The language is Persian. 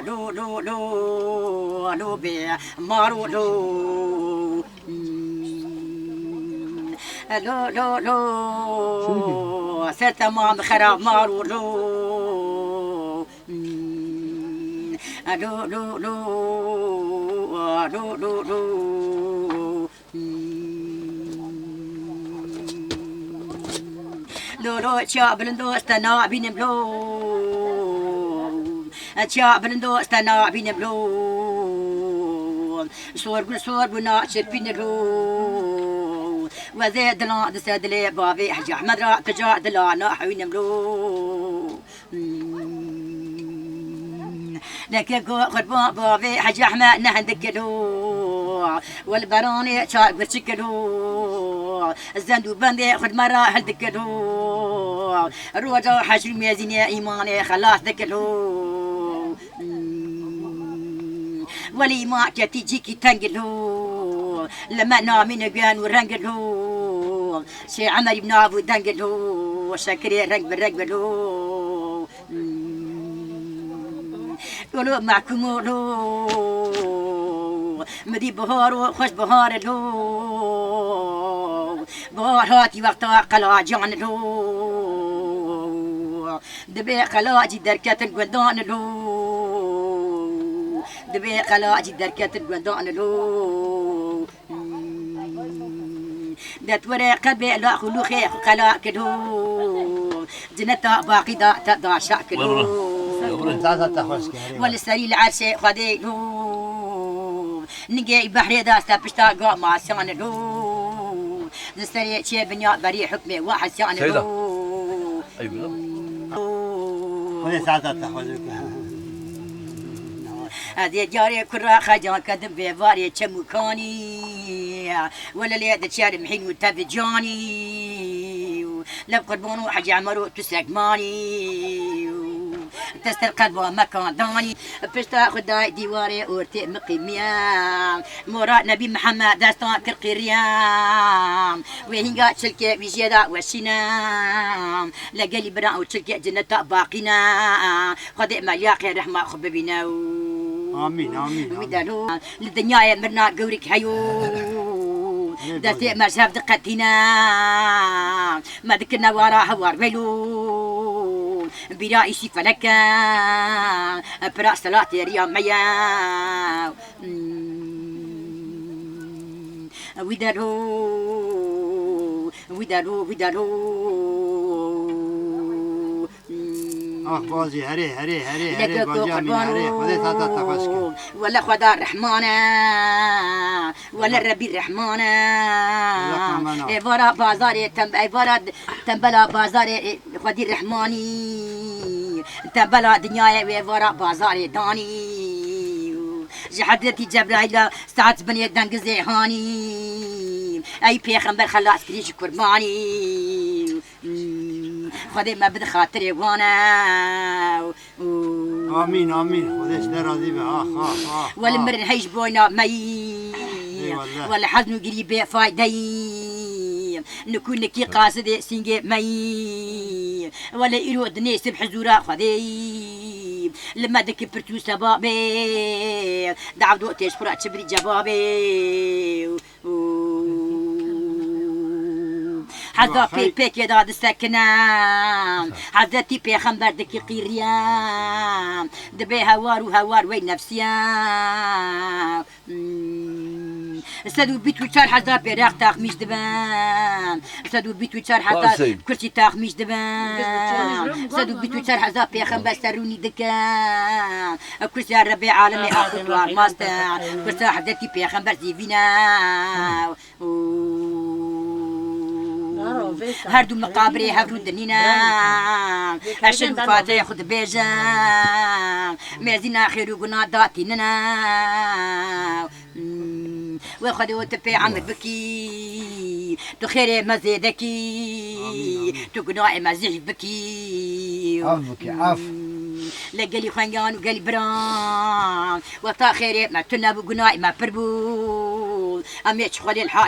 لو لو لو لو بي مارو لو لو لو لو ستمام خراب مارو لو لو لو لو لو لو لو لو لو شابلندو استنا بين بلو شابلندو استنا بين بلو صور ناشر بين لو وزيد لا دسد لي بابي حج احمد را كجا دلا نحوين بلو لك قربان بابي حج احمد نهندك له والبراني شاق بتشكلو الزندو بندي خد مرة هلدك له روجا حجر ميزيني ايماني خلاص دكلو ولي ما تيجيكي تنقلو لما نامين بيان ورنقلو شي عمري بن ابو دنقلو شكري رنق بالرقبلو قولوا معكم لو مدي بهار خوش بهار لو بهار هاتي وقتا قلا جان لو دبي قلاجي دركات القدان لو دبي قلاجي دركات القدان لو دات ورقة بلا خلوخي قلا كدو جنتا باقي دا تدا شاكلو والسري العرسي خديلو نجي بحري داستا بشتا قا مع سانلو السري شي بنيا بري حكمي واحد سانلو ايوه خذي ساعتها تاخذك هذه جاري كرة خجان كذب بفاري كمكاني ولا ليد تشاري محين وتفجاني لب قربانو حجي عمرو تسرق ماني تسترقد مكان داني بشتا خداي ديواري اورتي مقيميا مراد نبي محمد داستان كرقيريام وهنقا تشلكي بجيدا وشينام لقالي برا وتشلكي جنة باقينا خدي ملياقي رحمة خببنا امين امين ودالو للدنيا مرنا قورك هيو داتي مذهب دقتنا ما ذكرنا وراها واربلو براء شي فلكا برا صلاة ريام ميا ودالو بازي هري بازي هري خذي ساعتها تاخذك ولا خدا الرحمن ولا الربي الرحمن ورا بازاري تنبلا بازاري خدي الرحماني تنبلا دنياي ورا بازاري داني جحدتي جبرائيل ساعات بني دنقزي هاني اي بيخنبر خلاص كريش قرباني خدي ما بد خاطري وانا امين خذيش راضي بها والمرن هيج بوينا مي ولا حزن قريب فايدي نكون كي قاصد سينجي مي ولا يرود نيس بحزورا خدي لما دك برتو سبابي دعوة تشفرا تشبري جبابي حذا بيك يا داد السكنان حذاتي بيخنبر دكي قيريان دبي هوار وين نفسيان سدو بيت وشار حذا بيراق تاخميش دبان سدو بيت وشار حذا كرسي تاخميش دبان سدو بيت وشار حذا بيخنبر سروني دكان كرسي الربيع عالمي اخوار ماستر كرسي حذاتي بيخنبر زيفينا هردو مقابري هردو دنينا عشان فاتح خد بيجا مازينا خير وقنا داتينا وخدو تبي عمر بكي تخيري مزيدكي تقناعي مزيج بكي عف لقالي خنجان وقالي بران وطا خيري ما تنبو قناعي ما بربو أمي تشخلي الحالي